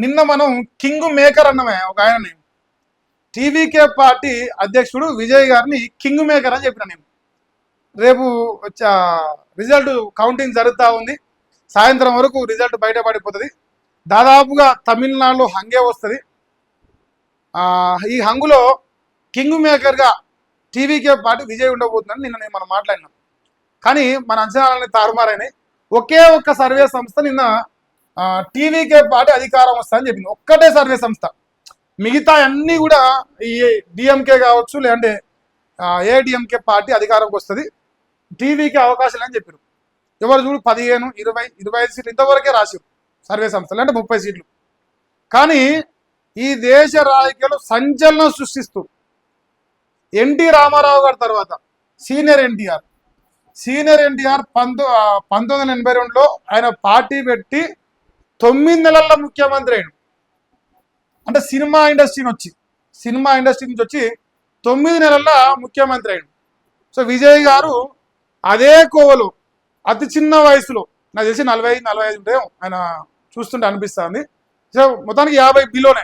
నిన్న మనం king maker అన్నమే ఒక ఆయనని. టీవీకే పార్టీ అధ్యక్షుడు విజయ్ గారిని కింగ్ మేకర్ అని చెప్పిన నేను. రేపు రిజల్ట్ కౌంటింగ్ జరుగుతూ ఉంది. సాయంత్రం వరకు రిజల్ట్ బయటపడిపోతుంది. దాదాపుగా తమిళనాడులో హంగే వస్తుంది. ఈ హంగులో కింగ్ మేకర్గా టీవీకే పార్టీ విజయ్ ఉండబోతుందని నిన్న మనం మాట్లాడినాం. కానీ మన అంచనాలని తారుమారైనాయి. ఒకే ఒక్క సర్వే సంస్థ నిన్న టీవీకే పార్టీ అధికారం వస్తుందని చెప్పింది. ఒక్కటే సర్వే సంస్థ. మిగతా అన్నీ కూడా ఈ డిఎంకే కావచ్చు, లేదంటే ఏడిఎంకే పార్టీ అధికారంకి వస్తుంది, టీవీకి అవకాశం అని చెప్పారు. ఎవరు చూడు 15, 20, 25 సీట్లు ఇంతవరకే రాశారు సర్వే సంస్థలు, అంటే 30 సీట్లు. కానీ ఈ దేశ రాజకీయాలు సంచలనం సృష్టిస్తూ ఎన్టీ రామారావు గారి తర్వాత సీనియర్ ఎన్టీఆర్ 1982లో ఆయన పార్టీ పెట్టి 9 నెలల్లో ముఖ్యమంత్రి అయ్యాడు. అంటే సినిమా ఇండస్ట్రీ నుంచి వచ్చి 9 నెలల్లో ముఖ్యమంత్రి అయ్యాడు. సో విజయ్ గారు అదే కోవలో అతి చిన్న వయసులో, నాకు తెలిసి 40-45 ఉంటాయి ఆయన చూస్తుంటే అనిపిస్తుంది. సో మొత్తానికి 50 బిలోనే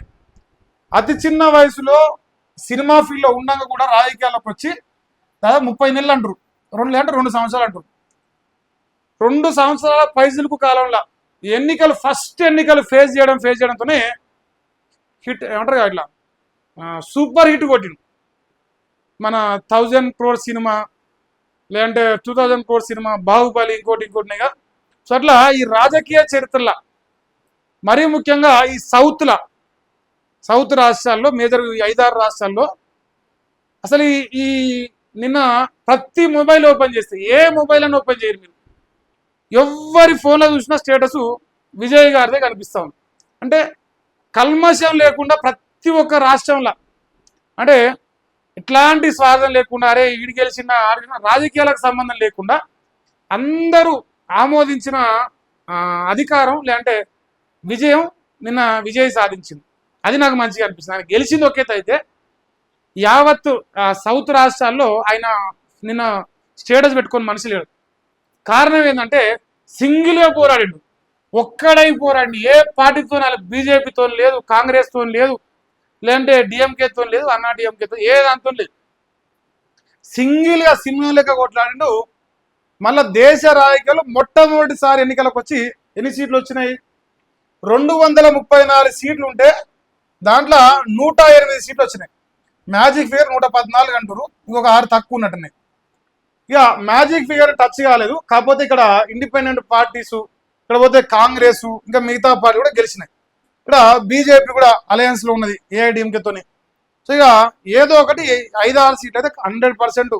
అతి చిన్న వయసులో సినిమా ఫీల్డ్లో ఉండగా కూడా రాజకీయాల్లోకి వచ్చి దాదాపు 30 నెలలు అంటారు, 2 సంవత్సరాలు అంటారు. 2 సంవత్సరాల పైసలకు కాలంలో ఫస్ట్ ఎన్నికలు ఫేస్ చేయడంతోనే హిట్ ఏమంటారు కదా, ఇట్లా సూపర్ హిట్ కొట్టిండు. మన 1000 crore సినిమా, లేదంటే 2000 crore సినిమా, బాహుబలి, ఇంకోటిగా. సో అట్లా ఈ రాజకీయ చరిత్రలో మరీ ముఖ్యంగా ఈ సౌత్ రాష్ట్రాల్లో, మేజర్ 5-6 రాష్ట్రాల్లో అసలు ఈ నిన్న ప్రతి మొబైల్ ఓపెన్ చేస్తే, ఏ మొబైల్ అని ఓపెన్ చేయరు మీరు, ఎవరి ఫోన్లో చూసినా స్టేటస్ విజయ్ గారిదే కనిపిస్తూ ఉంది. అంటే కల్మషం లేకుండా ప్రతి ఒక్క రాష్ట్రంలో, అంటే ఎట్లాంటి స్వార్థం లేకుండా, అరే ఈడి గెలిచిన రాజకీయాలకు సంబంధం లేకుండా అందరూ ఆమోదించిన అధికారం లేదంటే విజయం నిన్న విజయ్ సాధించింది. అది నాకు మంచిగా అనిపిస్తుంది. ఆయన గెలిచింది ఒకేత అయితే యావత్ సౌత్ రాష్ట్రాల్లో ఆయన నిన్న స్టేటస్ పెట్టుకొని మనిషి లేడు. కారణం ఏంటంటే సింగిల్గా పోరాడిండు, ఒక్కడై పోరాడి. ఏ పార్టీతో, బీజేపీతో లేదు, కాంగ్రెస్తో లేదు, లేదంటే డిఎంకేతో లేదు, అన్నా డిఎంకేతో ఏ దాంతో లేదు, సింగిల్గా సింహం లెక్క కొట్లాడిండు. మళ్ళీ దేశ రాజకీయాలు మొట్టమొదటిసారి ఎన్నికలకు వచ్చి ఎన్ని సీట్లు వచ్చినాయి? 234 సీట్లు ఉంటే దాంట్లో 108 సీట్లు వచ్చినాయి. మ్యాజిక్ ఫిగర్ 114 అంటారు, ఇంకొక 6 తక్కువ ఉన్నట్టున్నాయి. ఇక మ్యాజిక్ ఫిగర్ టచ్ కాలేదు. కాకపోతే ఇక్కడ ఇండిపెండెంట్ పార్టీసు, ఇక్కడ పోతే కాంగ్రెస్, ఇంకా మిగతా పార్టీ కూడా గెలిచినాయి. ఇక్కడ బీజేపీ కూడా అలయన్స్లో ఉన్నది ఏఐడిఎంకేతోని. సో ఇక ఏదో ఒకటి 5-6 సీట్లు అయితే 100%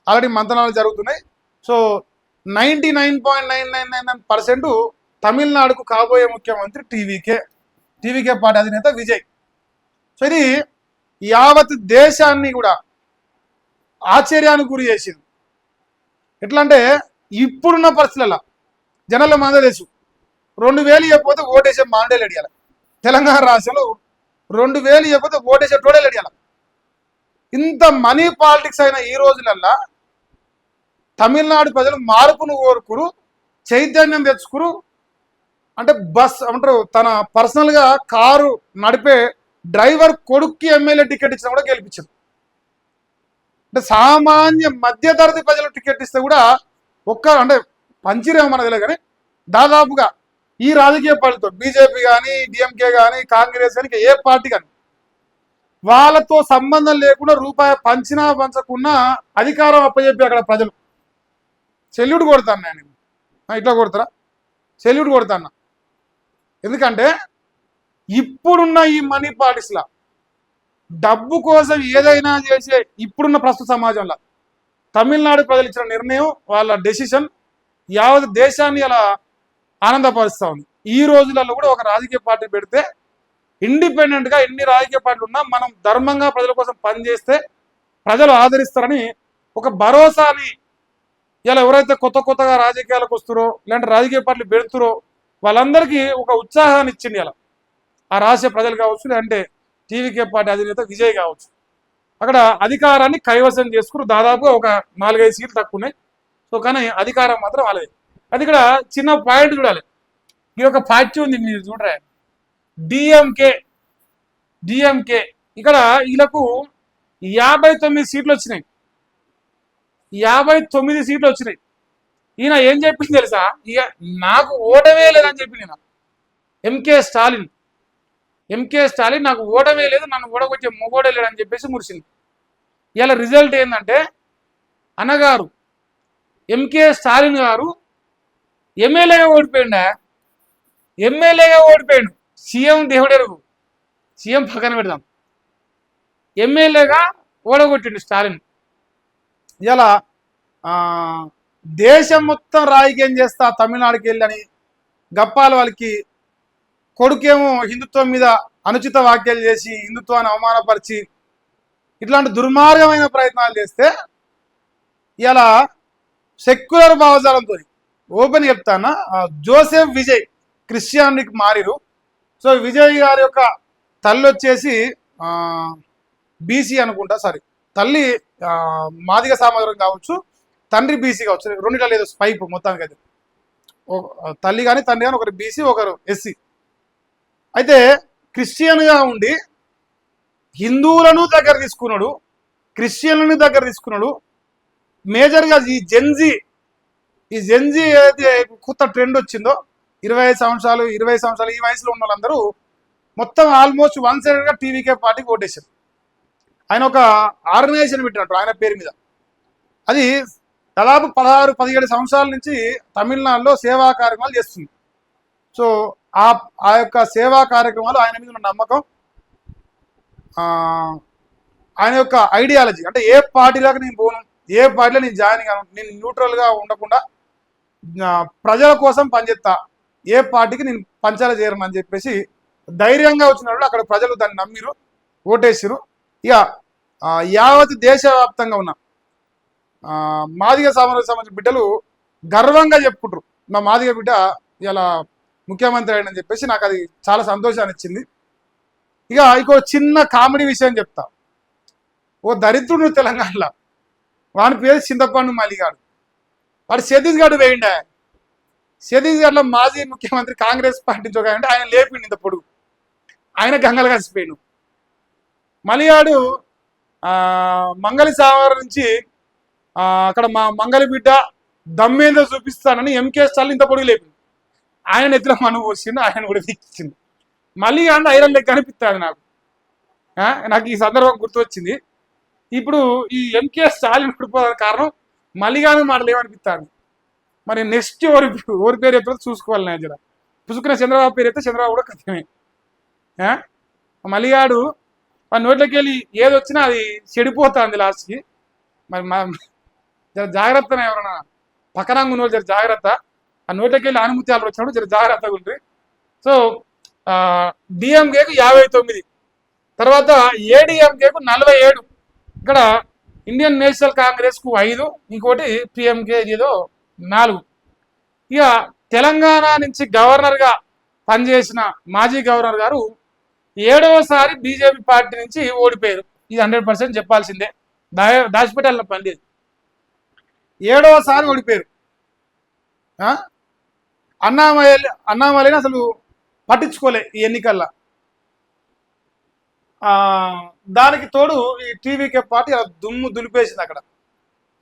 ఆల్రెడీ మంతనాలు జరుగుతున్నాయి. సో 99.999% తమిళనాడుకు కాబోయే ముఖ్యమంత్రి టీవీకే పార్టీ అధినేత విజయ్. సో ఇది యావత్ దేశాన్ని కూడా ఆశ్చర్యానికి గురి చేసింది. ఎట్లా అంటే ఇప్పుడున్న పరిస్థితులలో జనాల మంద తెలుసు, 2000 ఇవ్వకపోతే ఓటేసే మాండేలు అడియాలి. తెలంగాణ రాష్ట్రంలో 2000 ఇవ్వకపోతే ఓటేసే టోడేలు అడియాలి. ఇంత మనీ పాలిటిక్స్ అయిన ఈ రోజులల్లా తమిళనాడు ప్రజలు మార్పును కోరుకురు, చైతన్యం తెచ్చుకురు. అంటే బస్ అంటారు, తన పర్సనల్గా కారు నడిపే డ్రైవర్ కొడుక్కి ఎమ్మెల్యే టికెట్ ఇచ్చినా కూడా గెలిపించారు. అంటే సామాన్య మధ్యతరగతి ప్రజలు టికెట్ ఇస్తే కూడా అంటే పంచిరేమో మనకు తెలియదు, కానీ దాదాపుగా ఈ రాజకీయ పార్టీతో బీజేపీ కానీ, డిఎంకే కానీ, కాంగ్రెస్ కానీ, ఏ పార్టీ కానీ వాళ్ళతో సంబంధం లేకుండా రూపాయి పంచినా పంచకున్నా అధికారం అప్పచెప్పి అక్కడ ప్రజలు సెల్యూట్ కొడతాను. నేను ఇట్లా కొడతారా? సెల్యూట్ కొడతాను. ఎందుకంటే ఇప్పుడున్న ఈ మనీ పాలిటిక్స్లా డబ్బు కోసం ఏదైనా చేసే ఇప్పుడున్న ప్రస్తుత సమాజంలో తమిళనాడు ప్రజలు ఇచ్చిన నిర్ణయం, వాళ్ళ డెసిషన్ యావత్ దేశాన్ని అలా ఆనందపరుస్తూ ఉంది. ఈ రోజులలో కూడా ఒక రాజకీయ పార్టీ పెడితే ఇండిపెండెంట్గా ఎన్ని రాజకీయ పార్టీలు ఉన్నా మనం ధర్మంగా ప్రజల కోసం పనిచేస్తే ప్రజలు ఆదరిస్తారని ఒక భరోసాని ఇలా ఎవరైతే కొత్తగా రాజకీయాలకు వస్తారో, ఇలాంటి రాజకీయ పార్టీలు పెడుతురో వాళ్ళందరికీ ఒక ఉత్సాహాన్ని ఇచ్చింది. అలా ఆ రాష్ట్ర ప్రజలు కావచ్చు, లేదంటే టీవీకే పార్టీ అధినేత విజయ్ కావచ్చు, అక్కడ అధికారాన్ని కైవసం చేసుకుని దాదాపుగా ఒక 4-5 సీట్లు తక్కువ ఉన్నాయి. సో కానీ అధికారం మాత్రం వాళ్ళది. అది ఇక్కడ చిన్న పాయింట్ చూడాలి. ఈ యొక్క పార్టీ ఉంది, మీరు చూడరా, డిఎంకే డిఎంకే ఇక్కడ వీళ్ళకు 59 సీట్లు వచ్చినాయి. 59 సీట్లు వచ్చినాయి. ఈయన ఏం చెప్పింది తెలుసా? ఇక నాకు ఓటమే లేదని చెప్పి నేను ఎంకే స్టాలిన్ నాకు ఓటమే లేదు, నన్ను ఓడగొచ్చే మొగోడే లేడని చెప్పేసి మురిసింది. ఇలా రిజల్ట్ ఏంటంటే అన్నగారు ఎంకే స్టాలిన్ గారు ఎమ్మెల్యేగా ఓడిపోయాడు. సీఎం దేవుడెరుగు, సీఎం పక్కన పెడదాం, ఎమ్మెల్యేగా ఓడగొట్టిండు స్టాలిన్. ఇలా దేశం మొత్తం రాజకీయం చేస్తా తమిళనాడుకి వెళ్ళని గప్పాల వాళ్ళకి కొడుకేమో హిందుత్వం మీద అనుచిత వ్యాఖ్యలు చేసి హిందుత్వాన్ని అవమానపరిచి ఇట్లాంటి దుర్మార్గమైన ప్రయత్నాలు చేస్తే ఇలా సెక్యులర్ భావజాలంతో ఓపెన్ చెప్తానా, జోసెఫ్ విజయ్ క్రిస్టియానికి మారిరు. సో విజయ్ గారి యొక్క తల్లి వచ్చేసి బీసీ అనుకుంటా, సారీ తల్లి మాదిగ సామాజికం కావచ్చు, తండ్రి బీసీ కావచ్చు, రెండిట్లో లేదు స్పైప్ మొత్తానికి అయితే తల్లి కానీ తండ్రి కానీ ఒకరు బీసీ ఒకరు ఎస్సీ. అయితే క్రిస్టియన్గా ఉండి హిందువులను దగ్గర తీసుకున్నాడు, క్రిస్టియన్లను దగ్గర తీసుకున్నాడు. మేజర్గా ఈ జెన్జీ ఏదైతే కొత్త ట్రెండ్ వచ్చిందో 25 సంవత్సరాలు ఈ వయసులో ఉన్న వాళ్ళందరూ మొత్తం ఆల్మోస్ట్ వన్ సైడెడ్గా టీవీకే పార్టీకి ఓటేశారు. ఆయన ఒక ఆర్గనైజేషన్ పెట్టినట్టు ఆయన పేరు మీద. అది దాదాపు 16-17 సంవత్సరాల నుంచి తమిళనాడులో సేవా కార్యక్రమాలు చేస్తుంది. సో ఆ యొక్క సేవా కార్యక్రమాలు ఆయన మీద ఉన్న నమ్మకం, ఆయన యొక్క ఐడియాలజీ, అంటే ఏ పార్టీలోకి నేను పోను, ఏ పార్టీలో నేను జాయిన్ కాను, నేను న్యూట్రల్గా ఉండకుండా ప్రజల కోసం పనిచేస్తా, ఏ పార్టీకి నేను పంచాల చేయను అని చెప్పేసి ధైర్యంగా వచ్చినప్పుడు అక్కడ ప్రజలు దాన్ని నమ్మిరు, ఓటేసిరు. ఇక యావత్ దేశవ్యాప్తంగా ఉన్న మాదిగ సామాజిక సంబంధించిన బిడ్డలు గర్వంగా చెప్పుకుంటారు, మా మాదిగ బిడ్డ ఇలా ముఖ్యమంత్రి అయ్యాడని చెప్పేసి. నాకు అది చాలా సంతోషాన్ని ఇచ్చింది. ఇక ఇంకో చిన్న కామెడీ విషయం చెప్తా. ఓ దరిద్రుడు తెలంగాణలో, వాని పేరు చింతపండు మల్లిగాడు. వాడు ఛత్తీస్గఢ్ వేయండి. ఛత్తీస్గఢ్లో మాజీ ముఖ్యమంత్రి కాంగ్రెస్ పార్టీ అంటే ఆయన లేపిండు ఇంత పొడుగు, ఆయన గంగలు కలిసిపోయాడు. మలియాడు మంగళి సాగర్ నుంచి అక్కడ మా మంగళి బిడ్డ దమ్మేందో చూపిస్తానని ఎంకే స్టాలిన్ ఇంత పొడుగు లేపిండు. ఆయన ఎత్తున మను పోసిండు, ఆయన కూడా తీర్చిండు. మళ్ళీ అంటే ఐరన్ లెక్క కనిపిస్తుంది నాకు ఈ సందర్భం గుర్తొచ్చింది. ఇప్పుడు ఈ ఎంకే స్టాలిన్ పడిపోవడానికి కారణం మల్లిగాని మాటలు ఏమనిపిస్తాను. మరి నెక్స్ట్ ఎవరి పేరు ఎత్తులో చూసుకోవాలి. నేను జర పుసుకున్న చంద్రబాబు పేరు ఎత్తే చంద్రబాబు కూడా కథమే. మల్లిగాడు ఆ నోట్లోకి వెళ్ళి ఏది వచ్చినా అది చెడిపోతుంది లాస్ట్కి. మరి జర జాగ్రత్తనే, ఎవరన్నా పక్కనంగా ఉన్న జర జాగ్రత్త. ఆ నోట్లోకి వెళ్ళి ఆనుమత్యాలు వచ్చినప్పుడు జర జాగ్రత్తగా ఉంటుంది. సో డిఎంకేకు 59, తర్వాత ఏడిఎంకేకు 47. ఇక్కడ ఇండియన్ నేషనల్ కాంగ్రెస్కు 5, ఇంకోటి పిఎంకే ఏదో 4. ఇక తెలంగాణ నుంచి గవర్నర్గా పనిచేసిన మాజీ గవర్నర్ గారు 7వసారి బీజేపీ పార్టీ నుంచి ఓడిపోయారు. ఇది 100% చెప్పాల్సిందే, దాచిపెట్టాలన్న పని లేదు. 7వసారి ఓడిపోయారు. అన్నామలైన అసలు పట్టించుకోలే ఈ ఎన్నికల్లో. దానికి తోడు ఈ టీవీకే పార్టీ అలా దుమ్ము దులిపేసింది. అక్కడ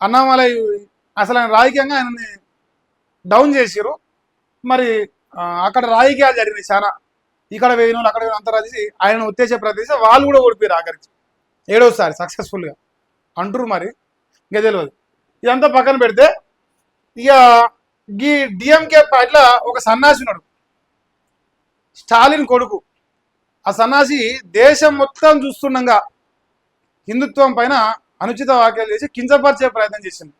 అన్నామలై అసలు ఆయన రాజకీయంగా ఆయనని డౌన్ చేసారు. మరి అక్కడ రాజకీయాలు జరిగినాయి చాలా, ఇక్కడ వేయను అక్కడ వేయను అంతా రాసి ఆయన ఉత్తేజ ప్రదేశం వాళ్ళు కూడా ఓడిపోయారు ఆఖరికి 7వసారి సక్సెస్ఫుల్గా అంటారు. మరి ఇంకా తెలియదు. ఇదంతా పక్కన పెడితే ఇక ఈ డిఎంకే పార్టీలో ఒక సన్నాసి ఉన్నాడు, స్టాలిన్ కొడుకు. ఆ సన్నాసి దేశం మొత్తం చూస్తుండగా హిందుత్వం పైన అనుచిత వ్యాఖ్యలు చేసి కించపరిచే ప్రయత్నం చేసింది.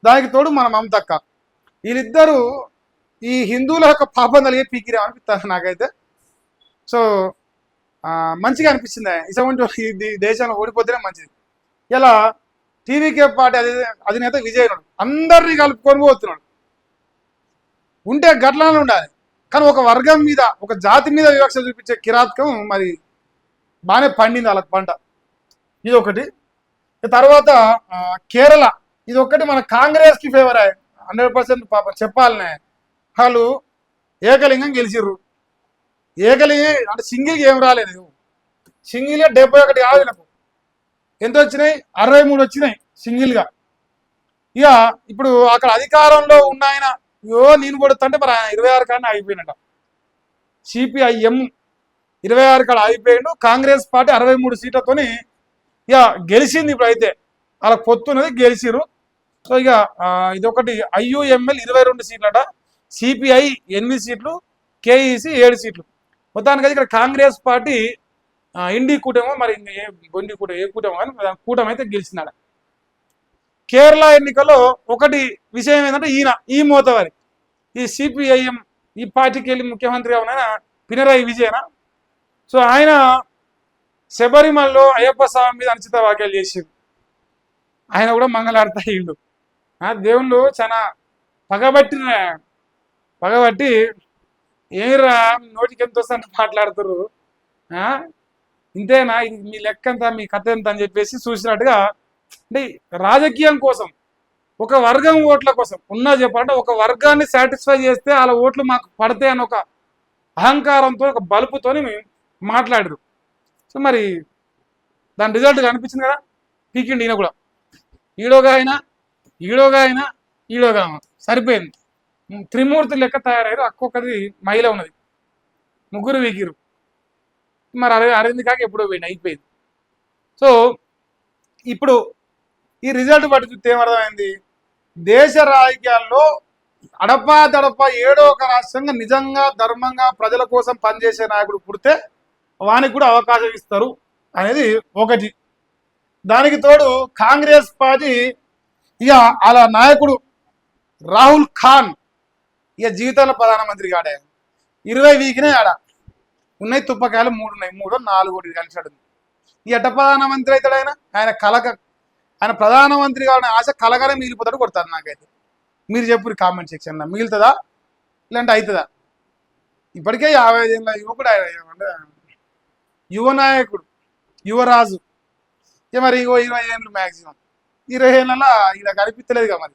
దానికి తోడు మన మమతక్క. వీళ్ళిద్దరూ ఈ హిందువుల యొక్క పాపం కలిగే పీకిరా అనిపిస్తుంది నాకైతే. సో మంచిగా అనిపించింది. ఇటువంటి దేశంలో ఓడిపోతేనే మంచిది. ఇలా టీవీకే పార్టీ అధినేత విజయ్ అందరినీ కలుపుకొని పోతున్నాడు. ఉంటే గట్లనే ఉండాలి, కానీ ఒక వర్గం మీద ఒక జాతి మీద వివక్ష చూపించే కిరాతకం మరి బాగానే పండింది వాళ్ళకి పంట. ఇది ఒకటి. తర్వాత కేరళ, ఇది ఒకటి మన కాంగ్రెస్కి ఫేవర్ 100% పాప చెప్పాలనే. వాళ్ళు ఏకలింగం గెలిచిర్రు. ఏకలి అంటే సింగిల్కి ఏం రాలేదు, సింగిల్గా 71 కాదు నాకు, ఎంత వచ్చినాయి 63 వచ్చినాయి సింగిల్గా. ఇక ఇప్పుడు అక్కడ అధికారంలో ఉన్న ఆయన నేను కొడుతుంటే మరి 26 కానీ అయిపోయినట. సిపిఐఎం 26 కాడ అయిపోయిండు. కాంగ్రెస్ పార్టీ 63 సీట్లతోని ఇక గెలిచింది. ఇప్పుడు అయితే వాళ్ళకి పొత్తున్నది, గెలిచిరు. సో ఇక ఇదొకటి. ఐయుఎంఎల్ 22 సీట్లట, సిపిఐ 8 సీట్లు, కేఈసి 7 సీట్లు. మొత్తానికి ఇక్కడ కాంగ్రెస్ పార్టీ ఇండి కూటమో మరి ఏ బొండి కూటమి ఏ కూటమో కానీ కూటమి అయితే గెలిచినాడ. కేరళ ఎన్నికల్లో ఒకటి విషయం ఏంటంటే ఈ మోతవారి ఈ సిపిఐఎం ఈ పార్టీకి వెళ్ళి ముఖ్యమంత్రిగా ఉన్న పినరాయి విజయన. సో ఆయన శబరిమలలో అయ్యప్ప స్వామి మీద అనుచిత వ్యాఖ్యలు చేసిండు. ఆయన కూడా మంగళారతి అయ్యిండు. దేవుళ్ళు చాలా పగబట్టి ఏమిరా నోటికి ఎంత వస్తుంటే మాట్లాడుతున్నారు, ఇంతేనా ఇది మీ లెక్క ఎంత, మీ కథ ఎంత అని చెప్పేసి చూసినట్టుగా. అంటే రాజకీయం కోసం, ఒక వర్గం ఓట్ల కోసం ఉన్నా చెప్పాలంటే ఒక వర్గాన్ని సాటిస్ఫై చేస్తే వాళ్ళ ఓట్లు మాకు పడతాయి అని ఒక అహంకారంతో, ఒక బలుపుతో మాట్లాడరు. సో మరి దాని రిజల్ట్ కనిపించింది కదా, పీకిండి ఈయన కూడా. ఈడోగా అయినా సరిపోయింది. త్రిమూర్తి లెక్క తయారయ్యారు. ఒక్కొక్కది మహిళ ఉన్నది, ముగ్గురు వీకిరు. మరి అరవింద్ కాక ఎప్పుడో పోయింది, అయిపోయింది. సో ఇప్పుడు ఈ రిజల్ట్ బట్టి చూస్తే ఏమర్థమైంది, దేశ రాజకీయాల్లో అడపా ఏడో ఒక రాష్ట్రంగా నిజంగా ధర్మంగా ప్రజల కోసం పనిచేసే నాయకుడు పుడితే వానికి కూడా అవకాశం ఇస్తారు అనేది ఒకటి. దానికి తోడు కాంగ్రెస్ పార్టీ ఇక అలా నాయకుడు రాహుల్ ఖాన్ ఇక జీవితంలో ప్రధానమంత్రి కాడే 20 వీకినే ఆడ ఉన్నాయి, తుప్పకాయలు 3 ఉన్నాయి, 3 4 కలిసాడు. ఈ ఎట్ట ప్రధానమంత్రి అవుతాడు ఆయన ప్రధానమంత్రి కావాలని ఆశ కలగానే మిగిలిపోతాడు కొడతారు. నాకైతే మీరు చెప్పు కామెంట్ సెక్షన్లో, మిగులుతుందా ఇలాంటి అవుతుందా? ఇప్పటికే 55 ఏళ్ళ యువకుడు ఆయన, యువ నాయకుడు, యువరాజు. ఇక మరి 20 ఏళ్ళు మ్యాక్సిమం, 20 ఏళ్ళలో ఇలా కనిపించలేదు కదా మరి.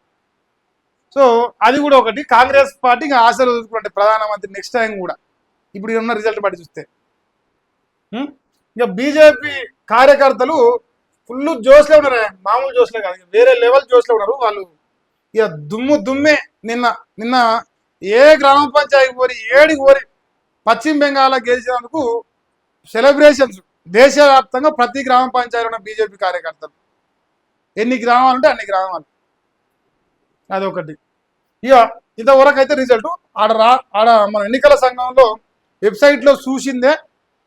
సో అది కూడా ఒకటి. కాంగ్రెస్ పార్టీ ఇంకా ఆశలు చూసుకుంటే ప్రధానమంత్రి నెక్స్ట్ టైం కూడా ఇప్పుడు ఉన్న రిజల్ట్ బట్టి చూస్తే. ఇంకా బీజేపీ కార్యకర్తలు ఫుల్ జోష్లో ఉన్నారు, మామూలు జోష్లో కాదు, వేరే లెవెల్ జోష్లో ఉన్నారు వాళ్ళు. ఇక దుమ్మే. నిన్న ఏ గ్రామ పంచాయతీ పోరి ఏడికి పోరి పశ్చిమ బెంగాల్ గెలిచినందుకు సెలబ్రేషన్స్ దేశవ్యాప్తంగా ప్రతి గ్రామ పంచాయతీలో ఉన్న బీజేపీ కార్యకర్తలు. ఎన్ని గ్రామాలు ఉంటే అన్ని గ్రామాలు, అదొకటి. ఇక ఇంతవరకు అయితే రిజల్ట్ ఆడ మన ఎన్నికల సంఘంలో వెబ్సైట్లో చూసిందే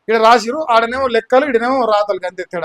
ఇక్కడ రాసిరు. ఆడనేమో లెక్కలు, ఈడనేమో రాతలు, అంతే తేడా.